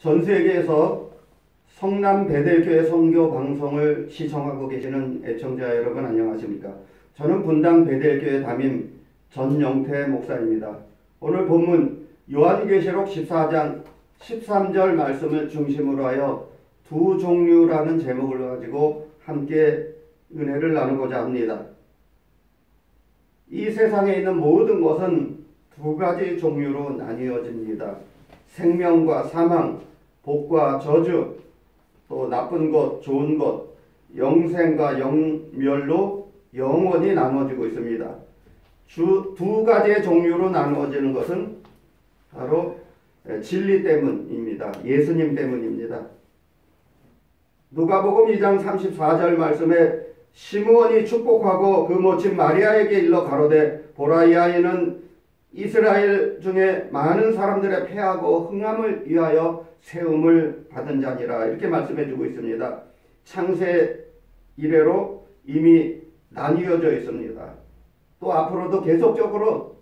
전 세계에서 성남 베델교회 선교 방송을 시청하고 계시는 애청자 여러분 안녕하십니까? 저는 분당 베델교회 담임 전영태 목사입니다. 오늘 본문 요한계시록 14장 13절 말씀을 중심으로 하여 두 종류라는 제목을 가지고 함께 은혜를 나누고자 합니다. 이 세상에 있는 모든 것은 두 가지 종류로 나뉘어집니다. 생명과 사망, 복과 저주, 또 나쁜 것, 좋은 것, 영생과 영멸로 영원히 나눠지고 있습니다. 두 가지의 종류로 나누어지는 것은 바로 진리 때문입니다. 예수님 때문입니다. 누가복음 2장 34절 말씀에 시므온이 축복하고 그 모친 마리아에게 일러 가로되 보라 이 아이는 이스라엘 중에 많은 사람들의 패하고 흥함을 위하여 세움을 받은 자니라 이렇게 말씀해 주고 있습니다. 창세 이래로 이미 나뉘어져 있습니다. 또 앞으로도 계속적으로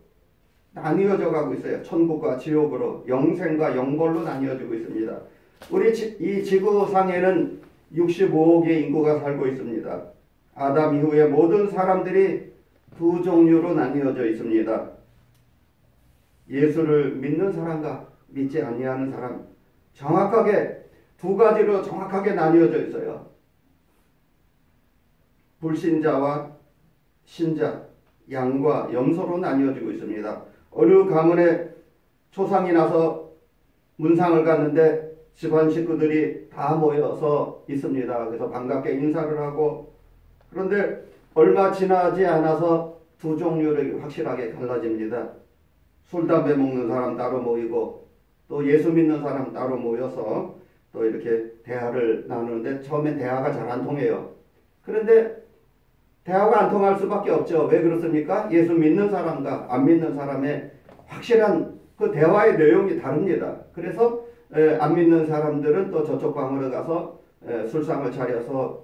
나뉘어져 가고 있어요. 천국과 지옥으로 영생과 영벌로 나뉘어지고 있습니다. 우리 이 지구상에는 65억의 인구가 살고 있습니다. 아담 이후에 모든 사람들이 두 종류로 나뉘어져 있습니다. 예수를 믿는 사람과 믿지 아니하는 사람, 정확하게 두 가지로 정확하게 나뉘어져 있어요. 불신자와 신자, 양과 염소로 나뉘어지고 있습니다. 어느 가문에 초상이 나서 문상을 갔는데 집안 식구들이 다 모여서 있습니다. 그래서 반갑게 인사를 하고, 그런데 얼마 지나지 않아서 두 종류를 확실하게 갈라집니다. 술, 담배 먹는 사람 따로 모이고 또 예수 믿는 사람 따로 모여서 또 이렇게 대화를 나누는데 처음엔 대화가 잘 안 통해요. 그런데 대화가 안 통할 수밖에 없죠. 왜 그렇습니까? 예수 믿는 사람과 안 믿는 사람의 확실한 그 대화의 내용이 다릅니다. 그래서 안 믿는 사람들은 또 저쪽 방으로 가서 술상을 차려서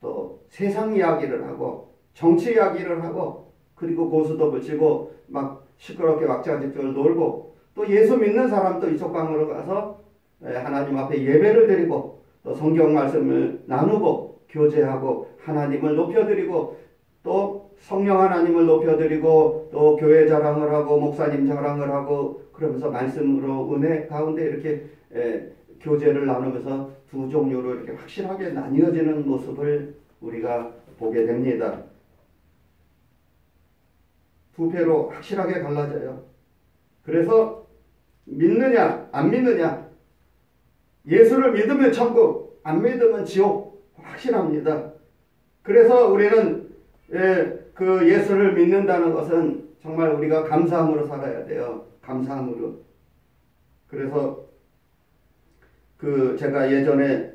또 세상 이야기를 하고 정치 이야기를 하고 그리고 고스톱을 치고 막 시끄럽게 왁자지껄 놀고, 또 예수 믿는 사람도 이쪽 방으로 가서 하나님 앞에 예배를 드리고 또 성경 말씀을 나누고 교제하고 하나님을 높여드리고 또 성령 하나님을 높여드리고 또 교회 자랑을 하고 목사님 자랑을 하고 그러면서 말씀으로 은혜 가운데 이렇게 교제를 나누면서 두 종류로 이렇게 확실하게 나뉘어지는 모습을 우리가 보게 됩니다. 두 배로 확실하게 갈라져요. 그래서 믿느냐 안 믿느냐, 예수를 믿으면 천국, 안 믿으면 지옥, 확실합니다. 그래서 우리는 그 예수를 믿는다는 것은 정말 우리가 감사함으로 살아야 돼요. 감사함으로. 그래서 제가 예전에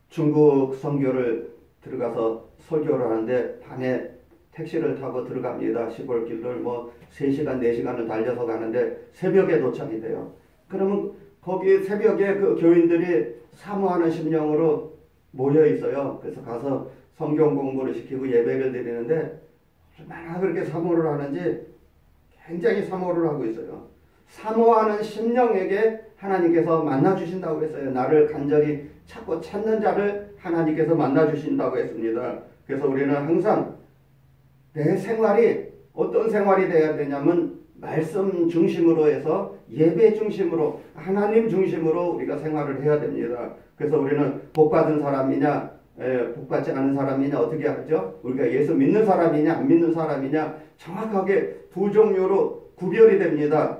중국 선교를 들어가서 설교를 하는데 밤에 택시를 타고 들어갑니다. 시골길을 3시간, 4시간을 달려서 가는데 새벽에 도착이 돼요. 그러면 거기 새벽에 그 교인들이 사모하는 심령으로 모여 있어요. 그래서 가서 성경 공부를 시키고 예배를 드리는데 얼마나 그렇게 사모를 하는지 굉장히 사모를 하고 있어요. 사모하는 심령에게 하나님께서 만나주신다고 했어요. 나를 간절히 찾고 찾는 자를 하나님께서 만나주신다고 했습니다. 그래서 우리는 항상 내 생활이 어떤 생활이 돼야 되냐면 말씀 중심으로 해서 예배 중심으로 하나님 중심으로 우리가 생활을 해야 됩니다. 그래서 우리는 복받은 사람이냐 복받지 않은 사람이냐 어떻게 하죠? 우리가 예수 믿는 사람이냐 안 믿는 사람이냐 정확하게 두 종류로 구별이 됩니다.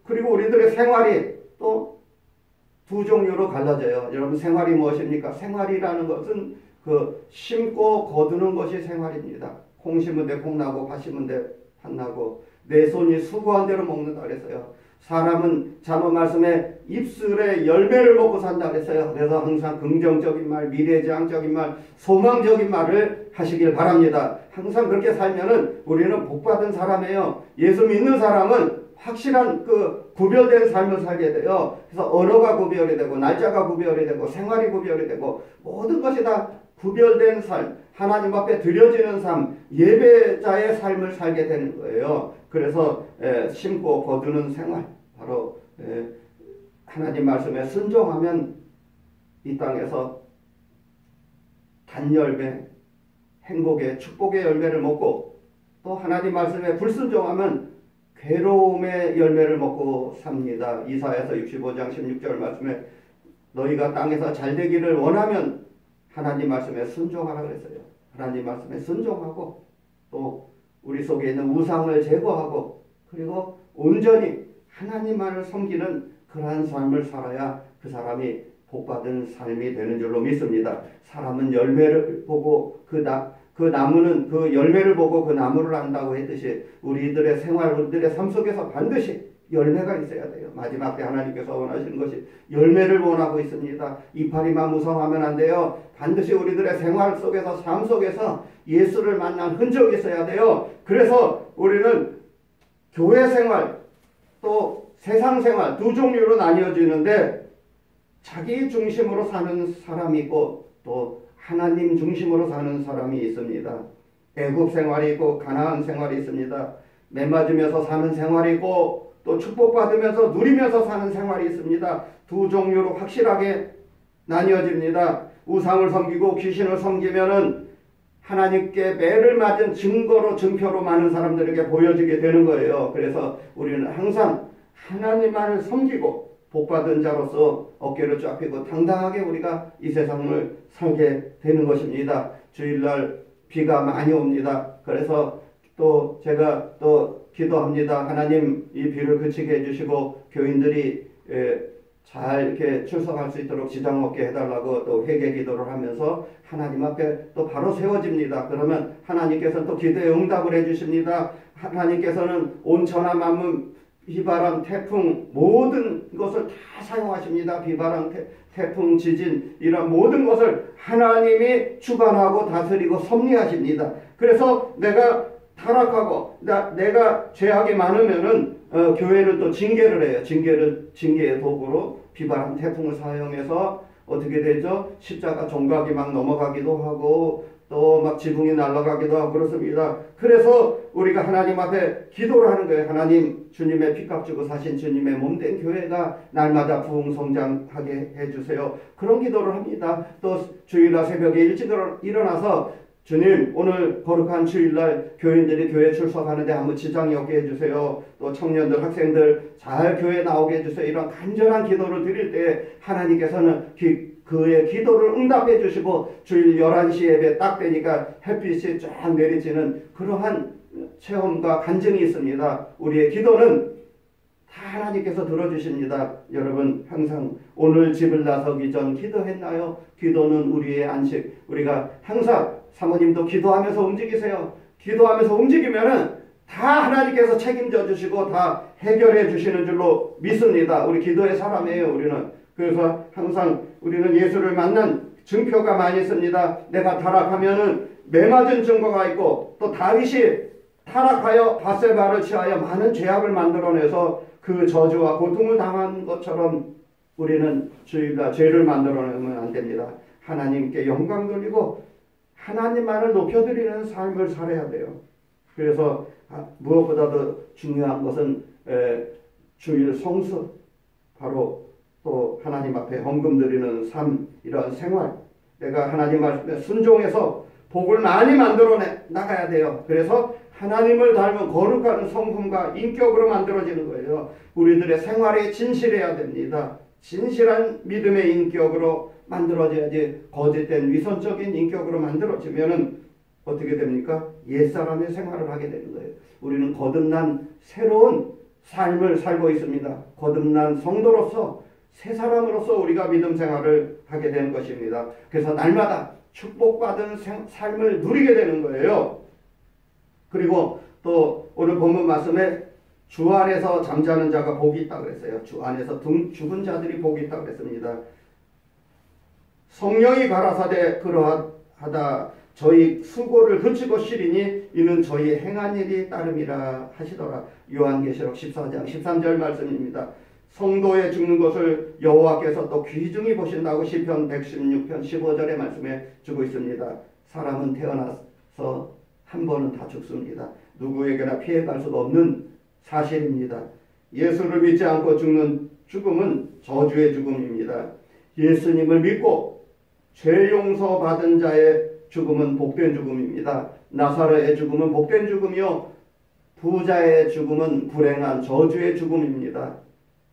그리고 우리들의 생활이 또 두 종류로 갈라져요. 여러분 생활이 무엇입니까? 생활이라는 것은 심고 거두는 것이 생활입니다. 콩 심은 데 콩 나고 팥 심은 데 팥 나고 내 손이 수고한 대로 먹는다 그랬어요. 사람은 잠언 말씀에 입술에 열매를 먹고 산다 그랬어요. 그래서 항상 긍정적인 말, 미래지향적인 말, 소망적인 말을 하시길 바랍니다. 항상 그렇게 살면은 우리는 복받은 사람이에요. 예수 믿는 사람은 확실한 구별된 삶을 살게 돼요. 그래서 언어가 구별이 되고 날짜가 구별이 되고 생활이 구별이 되고 모든 것이 다 구별된 삶, 하나님 앞에 드려지는 삶, 예배자의 삶을 살게 되는 거예요. 그래서 심고 거두는 생활, 바로 하나님 말씀에 순종하면 이 땅에서 단열매, 행복의 축복의 열매를 먹고, 또 하나님 말씀에 불순종하면 괴로움의 열매를 먹고 삽니다. 이사야서 65장 16절 말씀에 너희가 땅에서 잘되기를 원하면 하나님 말씀에 순종하라 그랬어요. 하나님 말씀에 순종하고, 또 우리 속에 있는 우상을 제거하고, 그리고 온전히 하나님만을 섬기는 그러한 삶을 살아야 그 사람이 복받은 삶이 되는 줄로 믿습니다. 사람은 열매를 보고 그 나무는 그 열매를 보고 그 나무를 안다고 했듯이 우리들의 생활, 우리들의 삶 속에서 반드시 열매가 있어야 돼요. 마지막 때 하나님께서 원하시는 것이 열매를 원하고 있습니다. 이파리만 무성하면 안 돼요. 반드시 우리들의 생활 속에서, 삶 속에서 예수를 만난 흔적이 있어야 돼요. 그래서 우리는 교회 생활 또 세상 생활 두 종류로 나뉘어지는데, 자기 중심으로 사는 사람이 있고 또 하나님 중심으로 사는 사람이 있습니다. 애굽 생활이 있고 가나안 생활이 있습니다. 매맞으면서 사는 생활이 있고 또 축복받으면서 누리면서 사는 생활이 있습니다. 두 종류로 확실하게 나뉘어집니다. 우상을 섬기고 귀신을 섬기면은 하나님께 매를 맞은 증거로, 증표로 많은 사람들에게 보여지게 되는 거예요. 그래서 우리는 항상 하나님만을 섬기고 복받은 자로서 어깨를 쫙 펴고 당당하게 우리가 이 세상을 살게 되는 것입니다. 주일날 비가 많이 옵니다. 그래서 또 제가 또 기도합니다. 하나님 이 비를 그치게 해주시고 교인들이 잘 이렇게 출석할 수 있도록 지장 없게 해달라고 또 회개 기도를 하면서 하나님 앞에 또 바로 세워집니다. 그러면 하나님께서는 또 기도에 응답을 해주십니다. 하나님께서는 온천하 만물, 비바람, 태풍 모든 것을 다 사용하십니다. 비바람, 태풍, 지진 이런 모든 것을 하나님이 주관하고 다스리고 섭리하십니다. 그래서 내가 타락하고 내가 죄악이 많으면은 교회는 또 징계를 해요. 징계의 도구로 비바람, 태풍을 사용해서 어떻게 되죠? 십자가 종각이 막 넘어가기도 하고 또 막 지붕이 날아가기도 하고 그렇습니다. 그래서 우리가 하나님 앞에 기도를 하는 거예요. 하나님, 주님의 피값 주고 사신 주님의 몸된 교회가 날마다 부흥성장하게 해주세요. 그런 기도를 합니다. 또 주일날 새벽에 일찍 일어나서 주님, 오늘 거룩한 주일날 교인들이 교회 출석하는데 아무 지장이 없게 해주세요. 또 청년들, 학생들 잘 교회 나오게 해주세요. 이런 간절한 기도를 드릴 때 하나님께서는 그의 기도를 응답해 주시고 주일 11시 예배 딱 되니까 햇빛이 쫙 내리치는 그러한 체험과 간증이 있습니다. 우리의 기도는 다 하나님께서 들어주십니다. 여러분 항상 오늘 집을 나서기 전 기도했나요? 기도는 우리의 안식. 우리가 항상 사모님도 기도하면서 움직이세요. 기도하면서 움직이면은 다 하나님께서 책임져 주시고 다 해결해 주시는 줄로 믿습니다. 우리 기도의 사람이에요. 우리는. 그래서 항상 우리는 예수를 만난 증표가 많이 있습니다. 내가 타락하면은 매맞은 증거가 있고 또 다윗이 타락하여 밧세바를 취하여 많은 죄악을 만들어내서 그 저주와 고통을 당한 것처럼 우리는 죄를 만들어내면 안 됩니다. 하나님께 영광 돌리고 하나님만을 높여드리는 삶을 살아야 돼요. 그래서 무엇보다도 중요한 것은 주일 성수, 바로 또 하나님 앞에 헌금 드리는 삶, 이런 생활, 내가 하나님 말씀에 순종해서 복을 많이 만들어 나가야 돼요. 그래서 하나님을 닮은 거룩한 성품과 인격으로 만들어지는 거예요. 우리들의 생활이 진실해야 됩니다. 진실한 믿음의 인격으로 만들어져야지 거짓된 위선적인 인격으로 만들어지면은 어떻게 됩니까? 옛사람의 생활을 하게 되는 거예요. 우리는 거듭난 새로운 삶을 살고 있습니다. 거듭난 성도로서 새 사람으로서 우리가 믿음 생활을 하게 되는 것입니다. 그래서 날마다 축복받은 삶을 누리게 되는 거예요. 그리고 또 오늘 본문 말씀에 주 안에서 잠자는 자가 복이 있다고 그랬어요. 주 안에서 죽은 자들이 복이 있다고 그랬습니다. 성령이 가라사대 그러하다 저희 수고를 그치고 쉬리니 이는 저희 행한 일이 따름이라 하시더라. 요한계시록 14장 13절 말씀입니다. 성도의 죽는 것을 여호와께서 또 귀중히 보신다고 시편 116편 15절의 말씀에 주고 있습니다. 사람은 태어나서 한 번은 다 죽습니다. 누구에게나 피해갈 수가 없는 사실입니다. 예수를 믿지 않고 죽는 죽음은 저주의 죽음입니다. 예수님을 믿고 죄 용서 받은 자의 죽음은 복된 죽음입니다. 나사로의 죽음은 복된 죽음이요 부자의 죽음은 불행한 저주의 죽음입니다.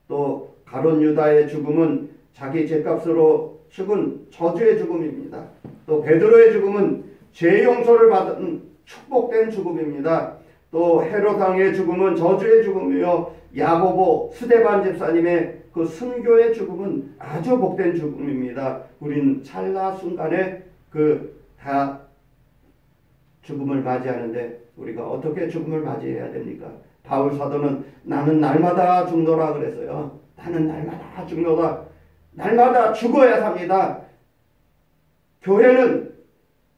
또 가룟 유다의 죽음은 자기 죄값으로 죽은 저주의 죽음입니다. 또 베드로의 죽음은 죄 용서를 받은 축복된 죽음입니다. 또 헤롯 왕의 죽음은 저주의 죽음이요 야고보 스데반 집사님의 그 순교의 죽음은 아주 복된 죽음입니다. 우린 찰나 순간에 다 죽음을 맞이하는데 우리가 어떻게 죽음을 맞이해야 됩니까? 바울 사도는 나는 날마다 죽노라 그랬어요. 나는 날마다 죽노라. 날마다 죽어야 삽니다. 교회는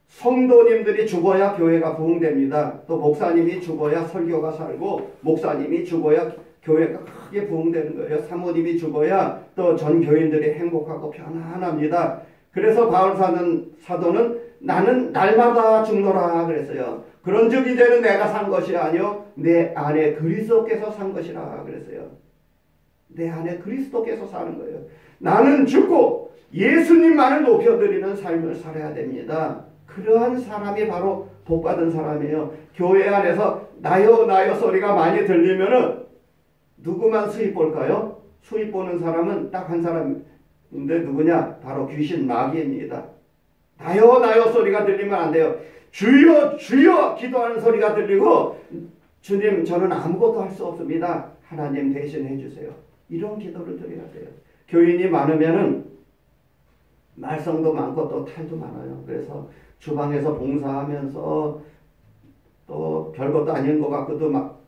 성도님들이 죽어야 교회가 부흥됩니다. 또 목사님이 죽어야 설교가 살고 목사님이 죽어야 교회가 크게 부흥되는 거예요. 사모님이 죽어야 또 전 교인들이 행복하고 편안합니다. 그래서 바울 사도는 나는 날마다 죽노라 그랬어요. 그런즉 이제는 내가 산 것이 아니요 내 안에 그리스도께서 산 것이라 그랬어요. 내 안에 그리스도께서 사는 거예요. 나는 죽고 예수님만을 높여드리는 삶을 살아야 됩니다. 그러한 사람이 바로 복받은 사람이에요. 교회 안에서 나요 나요 소리가 많이 들리면은 누구만 수입 볼까요? 수입 보는 사람은 딱 한 사람인데 누구냐? 바로 귀신 마귀입니다. 나요 나요 소리가 들리면 안 돼요. 주여 주여 기도하는 소리가 들리고 주님 저는 아무것도 할 수 없습니다. 하나님 대신 해주세요. 이런 기도를 드려야 돼요. 교인이 많으면은 말썽도 많고 또 탈도 많아요. 그래서 주방에서 봉사하면서 또 별것도 아닌 것 같고도 막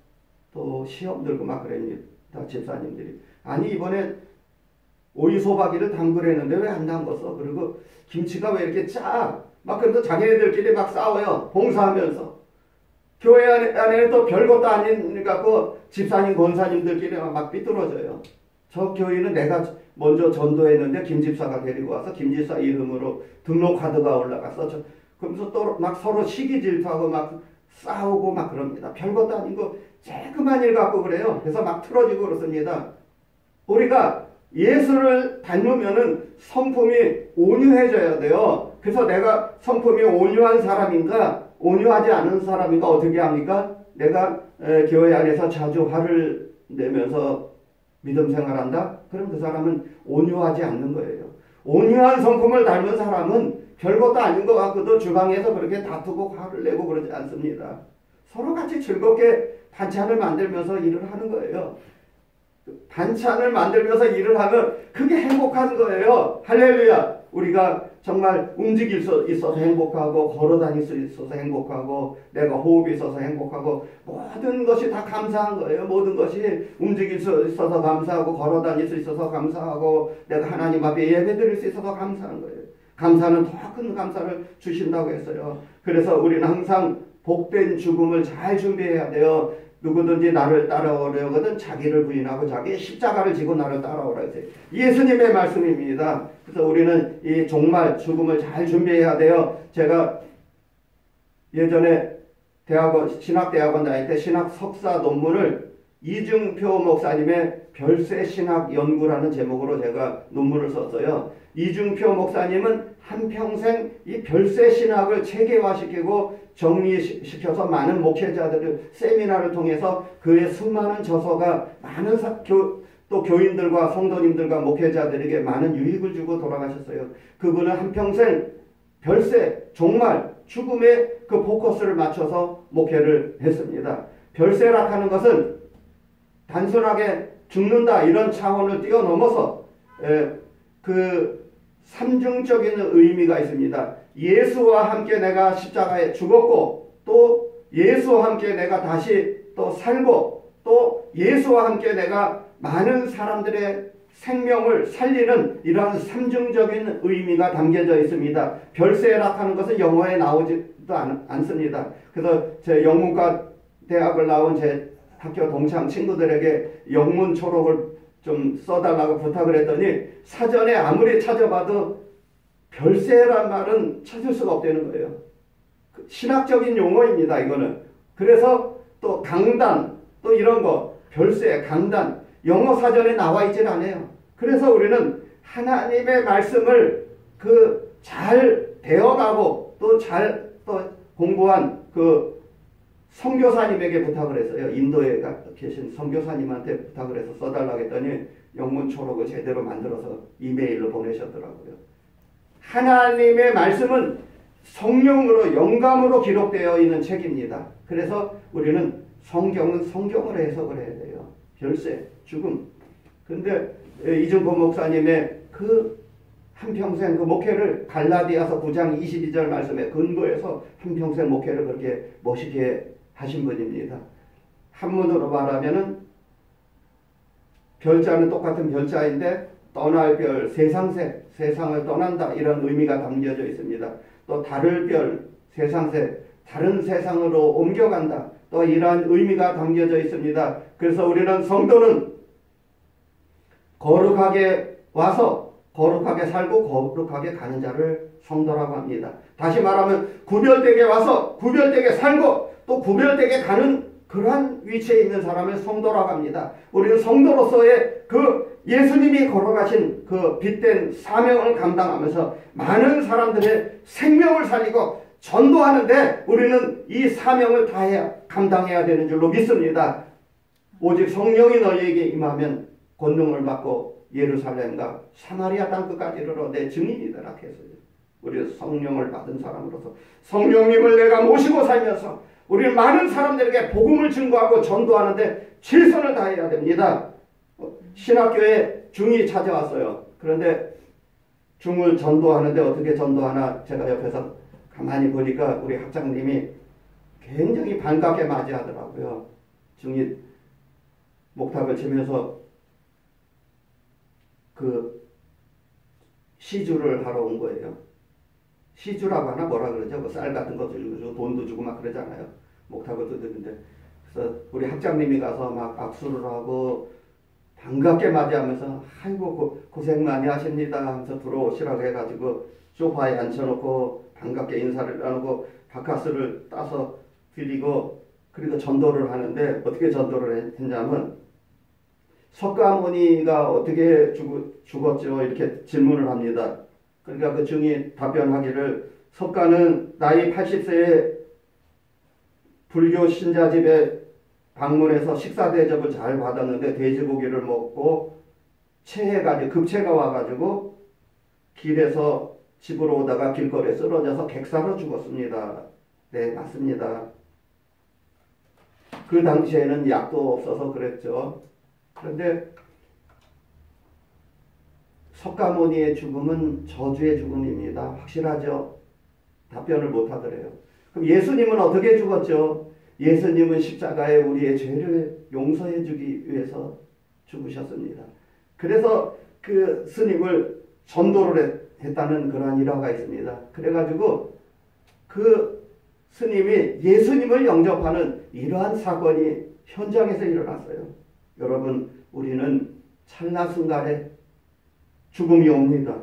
또 시험 들고 막 그럽니다. 집사님들이. 아니 이번에 오이소박이를 담그랬는데 왜 안 담궜어? 그리고 김치가 왜 이렇게 짜? 막 그래서 자기네들끼리 막 싸워요. 봉사하면서. 교회 안에는 또 별것도 아닌 갖고 집사님 권사님들끼리 막 삐뚤어져요. 저 교회는 내가 먼저 전도했는데 김집사가 데리고 와서 김집사 이름으로 등록 카드가 올라갔어. 그러면서 또 막 서로 시기 질투하고 막 싸우고 막 그럽니다. 별것도 아닌 거 쬐그만 일 갖고 그래요. 그래서 막 틀어지고 그렇습니다. 우리가 예수를 닮으면은 성품이 온유해져야 돼요. 그래서 내가 성품이 온유한 사람인가 온유하지 않은 사람인가 어떻게 합니까? 내가 교회 안에서 자주 화를 내면서 믿음 생활한다? 그럼 그 사람은 온유하지 않는 거예요. 온유한 성품을 닮은 사람은 별것도 아닌 것 같고도 주방에서 그렇게 다투고 화를 내고 그러지 않습니다. 서로 같이 즐겁게 반찬을 만들면서 일을 하는 거예요. 반찬을 만들면서 일을 하면 그게 행복한 거예요. 할렐루야. 우리가 정말 움직일 수 있어서 행복하고 걸어 다닐 수 있어서 행복하고 내가 호흡이 있어서 행복하고 모든 것이 다 감사한 거예요. 모든 것이 움직일 수 있어서 감사하고 걸어 다닐 수 있어서 감사하고 내가 하나님 앞에 예배 드릴 수 있어서 감사한 거예요. 감사는 더 큰 감사를 주신다고 했어요. 그래서 우리는 항상 복된 죽음을 잘 준비해야 돼요. 누구든지 나를 따라오려거든 자기를 부인하고 자기의 십자가를 지고 나를 따라오라 했어요. 예수님의 말씀입니다. 그래서 우리는 이 종말 죽음을 잘 준비해야 돼요. 제가 예전에 신학대학원 다닐 때 신학 석사 논문을 이중표 목사님의 별세 신학 연구라는 제목으로 제가 논문을 썼어요. 이중표 목사님은 한평생 이 별세 신학을 체계화시키고 정리시켜서 많은 목회자들을 세미나를 통해서 그의 수많은 저서가 많은 또 교인들과 성도님들과 목회자들에게 많은 유익을 주고 돌아가셨어요. 그분은 한평생 별세, 종말, 죽음에 그 포커스를 맞춰서 목회를 했습니다. 별세라 하는 것은 단순하게 죽는다 이런 차원을 뛰어넘어서 그 삼중적인 의미가 있습니다. 예수와 함께 내가 십자가에 죽었고 또 예수와 함께 내가 다시 또 살고 또 예수와 함께 내가 많은 사람들의 생명을 살리는 이러한 삼중적인 의미가 담겨져 있습니다. 별세락 하는 것은 영어에 나오지도 않습니다. 그래서 제 영문과 대학을 나온 제 학교 동창 친구들에게 영문 초록을 좀 써달라고 부탁을 했더니 사전에 아무리 찾아봐도 별세란 말은 찾을 수가 없다는 거예요. 신학적인 용어입니다. 이거는. 그래서 또 강단 또 이런 거 별세 강단 영어 사전에 나와 있질 않아요. 그래서 우리는 하나님의 말씀을 잘 배워가고 또 잘 공부한 선교사님에게 부탁을 했어요. 인도에 계신 선교사님한테 부탁을 해서 써달라고 했더니 영문 초록을 제대로 만들어서 이메일로 보내셨더라고요. 하나님의 말씀은 성령으로 영감으로 기록되어 있는 책입니다. 그래서 우리는 성경은 성경으로 해석을 해야 돼요. 별세, 죽음. 근데 이준범 목사님의 한평생 목회를 갈라디아서 9장 22절 말씀에 근거해서 한평생 목회를 그렇게 멋있게 하신 분입니다. 한문으로 말하면은 별자는 똑같은 별자인데 떠날 별, 세상새, 세상을 떠난다 이런 의미가 담겨져 있습니다. 또 다를 별, 세상새, 다른 세상으로 옮겨간다. 또 이러한 의미가 담겨져 있습니다. 그래서 우리는 성도는 거룩하게 와서 거룩하게 살고 거룩하게 가는 자를 성도라고 합니다. 다시 말하면 구별되게 와서 구별되게 살고 또 구별되게 가는 그러한 위치에 있는 사람을 성도라고 합니다. 우리는 성도로서의 예수님이 걸어가신 빛된 사명을 감당하면서 많은 사람들의 생명을 살리고 전도하는데 우리는 이 사명을 감당해야 되는 줄로 믿습니다. 오직 성령이 너희에게 임하면 권능을 받고 예루살렘과 사마리아 땅끝까지 이르러 내 증인이 되라 했어요. 우리는 성령을 받은 사람으로서 성령님을 내가 모시고 살면서 우리는 많은 사람들에게 복음을 증거하고 전도하는데 최선을 다해야 됩니다. 신학교에 중이 찾아왔어요. 그런데 중을 전도하는데 어떻게 전도하나 제가 옆에서 가만히 보니까 우리 학장님이 굉장히 반갑게 맞이하더라고요. 중이 목탁을 치면서 시주를 하러 온 거예요. 시주라고 하나 뭐라 그러죠? 쌀 같은 것도 주고 돈도 주고 막 그러잖아요. 목탁을 뜯는데. 그래서 우리 학장님이 가서 막 악수를 하고 반갑게 맞이하면서 아이고 고생 많이 하십니다 하면서 들어오시라고 해가지고 소파에 앉혀놓고 반갑게 인사를 나누고 바카스를 따서 드리고 그리고 전도를 하는데 어떻게 전도를 했냐면 석가모니가 어떻게 죽었죠? 이렇게 질문을 합니다. 그러니까 그 중이 답변하기를 석가는 나이 80세에 불교 신자 집에 방문해서 식사 대접을 잘 받았는데 돼지고기를 먹고 급체가 와가지고 길에서 집으로 오다가 길거리에 쓰러져서 객사로 죽었습니다. 네, 맞습니다. 그 당시에는 약도 없어서 그랬죠. 그런데 석가모니의 죽음은 저주의 죽음입니다. 확실하죠? 답변을 못하더래요. 그럼 예수님은 어떻게 죽었죠? 예수님은 십자가에 우리의 죄를 용서해 주기 위해서 죽으셨습니다. 그래서 그 스님을 전도를 했다는 그러한 일화가 있습니다. 그래가지고 그 스님이 예수님을 영접하는 이러한 사건이 현장에서 일어났어요. 여러분, 우리는 찰나 순간에 죽음이 옵니다.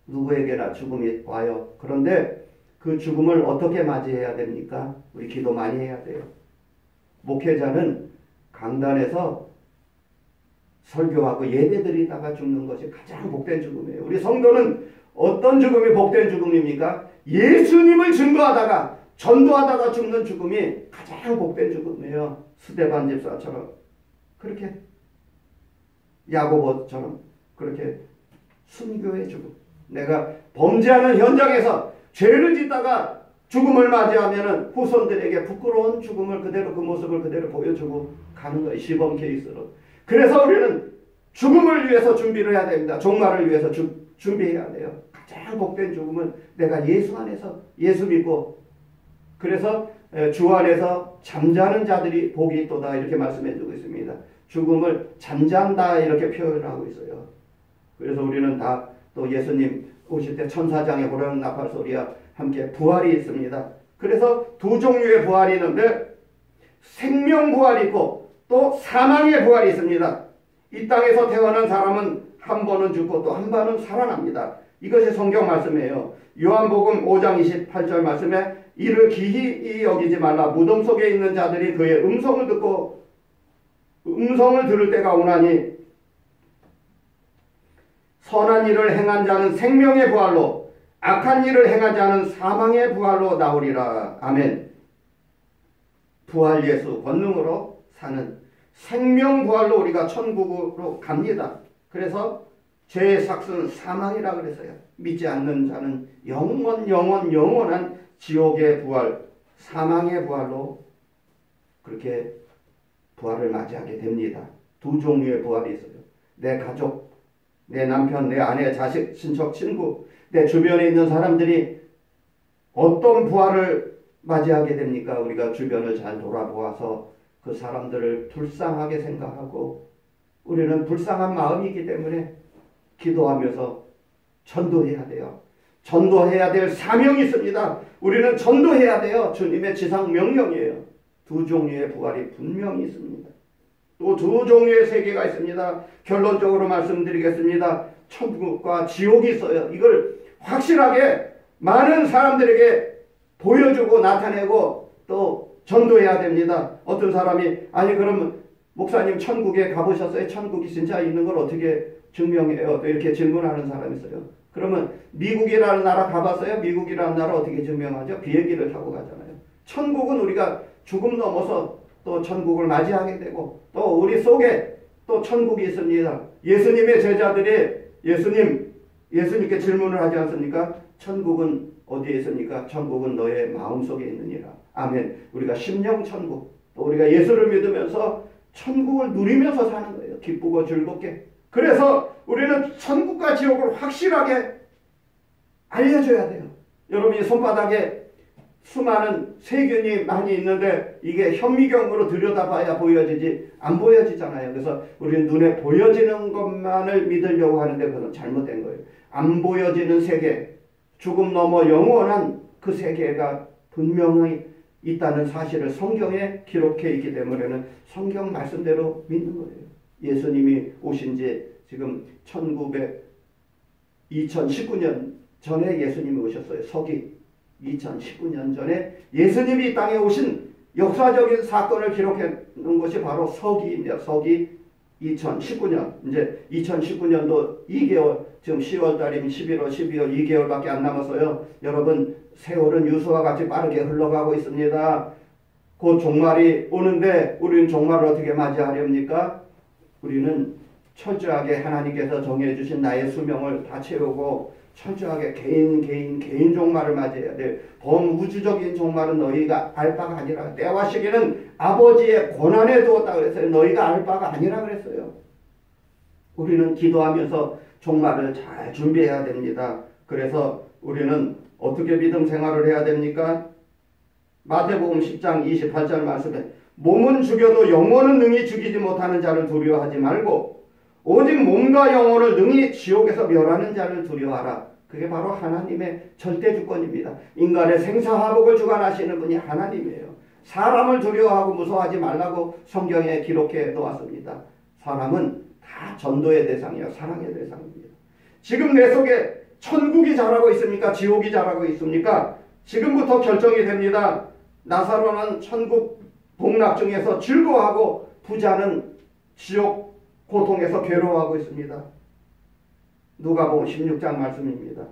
누구에게나 죽음이 와요. 그런데 그 죽음을 어떻게 맞이해야 됩니까? 우리 기도 많이 해야 돼요. 목회자는 강단에서 설교하고 예배드리다가 죽는 것이 가장 복된 죽음이에요. 우리 성도는 어떤 죽음이 복된 죽음입니까? 예수님을 증거하다가 전도하다가 죽는 죽음이 가장 복된 죽음이에요. 스데반 집사처럼 그렇게 야고보처럼 그렇게 순교의 죽음. 내가 범죄하는 현장에서 죄를 짓다가 죽음을 맞이하면 후손들에게 부끄러운 죽음을 그대로 그 모습을 그대로 보여주고 가는 거예요. 시범 케이스로. 그래서 우리는 죽음을 위해서 준비를 해야 됩니다. 종말을 위해서 준비해야 돼요. 가장 복된 죽음은 내가 예수 안에서 예수 믿고 그래서 주 안에서 잠자는 자들이 복이 있도다 이렇게 말씀해 주고 있습니다. 죽음을 잠잔다 이렇게 표현을 하고 있어요. 그래서 우리는 다 또 예수님 오실 때 천사장의 호령 나팔 소리와 함께 부활이 있습니다. 그래서 두 종류의 부활이 있는데 생명 부활이 있고 또 사망의 부활이 있습니다. 이 땅에서 태어난 사람은 한 번은 죽고 또 한 번은 살아납니다. 이것이 성경 말씀이에요. 요한복음 5장 28절 말씀에 이를 기히 여기지 말라. 무덤 속에 있는 자들이 그의 음성을 듣고 음성을 들을 때가 오나니 선한 일을 행한 자는 생명의 부활로 악한 일을 행한 자는 사망의 부활로 나오리라. 아멘. 부활 예수 권능으로 사는 생명 부활로 우리가 천국으로 갑니다. 그래서 죄의 삭은 사망이라 그랬어요. 믿지 않는 자는 영원한 지옥의 부활, 사망의 부활로 그렇게 부활을 맞이하게 됩니다. 두 종류의 부활이 있어요. 내 가족, 내 남편, 내 아내, 자식, 친척, 친구, 내 주변에 있는 사람들이 어떤 부활을 맞이하게 됩니까? 우리가 주변을 잘 돌아보아서 그 사람들을 불쌍하게 생각하고 우리는 불쌍한 마음이기 때문에 기도하면서 전도해야 돼요. 전도해야 될 사명이 있습니다. 우리는 전도해야 돼요. 주님의 지상 명령이에요. 두 종류의 부활이 분명히 있습니다. 또 두 종류의 세계가 있습니다. 결론적으로 말씀드리겠습니다. 천국과 지옥이 있어요. 이걸 확실하게 많은 사람들에게 보여주고 나타내고 또 전도해야 됩니다. 어떤 사람이 아니 그럼 목사님 천국에 가보셨어요? 천국이 진짜 있는 걸 어떻게 증명해요? 또 이렇게 질문하는 사람이 있어요. 그러면 미국이라는 나라 가봤어요? 미국이라는 나라 어떻게 증명하죠? 비행기를 타고 가잖아요. 천국은 우리가 죽음 넘어서 또 천국을 맞이하게 되고 또 우리 속에 또 천국이 있습니다. 예수님의 제자들이 예수님께 질문을 하지 않습니까? 천국은 어디에 있습니까? 천국은 너의 마음속에 있느니라. 아멘. 우리가 심령천국 또 우리가 예수를 믿으면서 천국을 누리면서 사는 거예요. 기쁘고 즐겁게. 그래서 우리는 천국과 지옥을 확실하게 알려줘야 돼요. 여러분이 손바닥에 수많은 세균이 많이 있는데 이게 현미경으로 들여다봐야 보여지지 안 보여지잖아요. 그래서 우리는 눈에 보여지는 것만을 믿으려고 하는데 그건 잘못된 거예요. 안 보여지는 세계, 죽음 넘어 영원한 그 세계가 분명히 있다는 사실을 성경에 기록해 있기 때문에는 성경 말씀대로 믿는 거예요. 예수님이 오신 지 지금 2019년 전에 예수님이 오셨어요. 서기 2019년 전에 예수님이 이 땅에 오신 역사적인 사건을 기록해 놓은 것이 바로 서기입니다. 서기 2019년. 이제 2019년도 2개월, 지금 10월 달이면 11월, 12월 2개월밖에 안 남았어요. 여러분, 세월은 유수와 같이 빠르게 흘러가고 있습니다. 곧 종말이 오는데 우리는 종말을 어떻게 맞이하렵니까? 우리는 철저하게 하나님께서 정해주신 나의 수명을 다 채우고 철저하게 개인 종말을 맞이해야 돼. 범우주적인 종말은 너희가 알 바가 아니라 때와 시기는 아버지의 권한에 두었다 그랬어요. 너희가 알 바가 아니라 그랬어요. 우리는 기도하면서 종말을 잘 준비해야 됩니다. 그래서 우리는 어떻게 믿음 생활을 해야 됩니까? 마태복음 10장 28절 말씀에 몸은 죽여도 영혼은 능히 죽이지 못하는 자를 두려워하지 말고 오직 몸과 영혼을 능히 지옥에서 멸하는 자를 두려워하라. 그게 바로 하나님의 절대 주권입니다. 인간의 생사화복을 주관하시는 분이 하나님이에요. 사람을 두려워하고 무서워하지 말라고 성경에 기록해 놓았습니다. 사람은 다 전도의 대상이에요. 사랑의 대상입니다. 지금 내 속에 천국이 자라고 있습니까? 지옥이 자라고 있습니까? 지금부터 결정이 됩니다. 나사로는 천국 복락 중에서 즐거워하고 부자는 지옥 고통에서 괴로워하고 있습니다. 누가복음 16장 말씀입니다.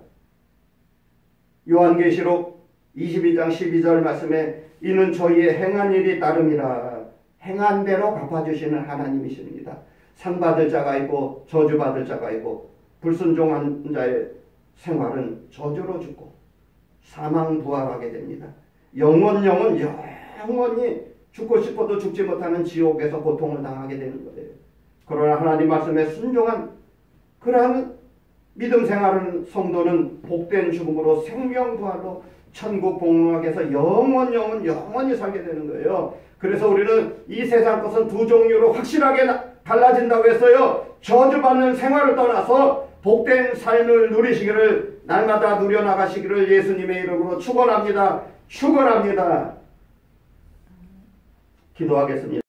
요한계시록 22장 12절 말씀에 이는 저희의 행한 일이 따름이라. 행한 대로 갚아주시는 하나님이십니다. 상 받을 자가 있고 저주 받을 자가 있고 불순종한 자의 생활은 저주로 죽고 사망 부활하게 됩니다. 영원히 죽고 싶어도 죽지 못하는 지옥에서 고통을 당하게 되는 거예요. 그러나 하나님 말씀에 순종한 그러한 믿음 생활하는 성도는 복된 죽음으로 생명부활로 천국 복락에서 영원히 살게 되는 거예요. 그래서 우리는 이 세상 것은 두 종류로 확실하게 달라진다고 했어요. 저주받는 생활을 떠나서 복된 삶을 누리시기를 날마다 누려나가시기를 예수님의 이름으로 축원합니다. 기도하겠습니다.